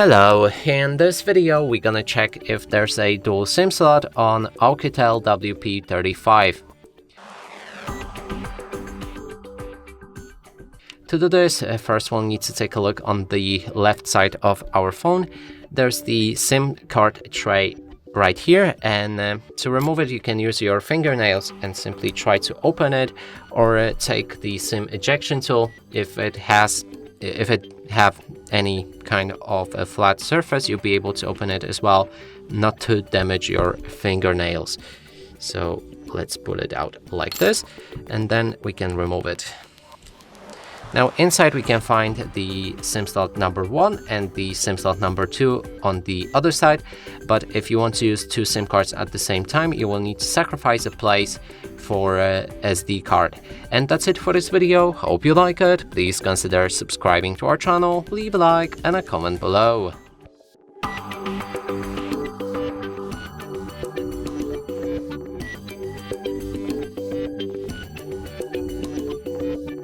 Hello, in this video we're gonna check if there's a dual SIM slot on Oukitel WP35. To do this, first we'll need to take a look on the left side of our phone. There's the SIM card tray right here, and to remove it you can use your fingernails and simply try to open it, or take the SIM ejection tool. If it have any kind of a flat surface, you'll be able to open it as well, not to damage your fingernails. So let's pull it out like this, and then we can remove it. Now inside we can find the SIM slot number 1 and the SIM slot number 2 on the other side, but if you want to use two SIM cards at the same time, you will need to sacrifice a place for SD card. And that's it for this video. Hope you like it. Please consider subscribing to our channel, leave a like and a comment below.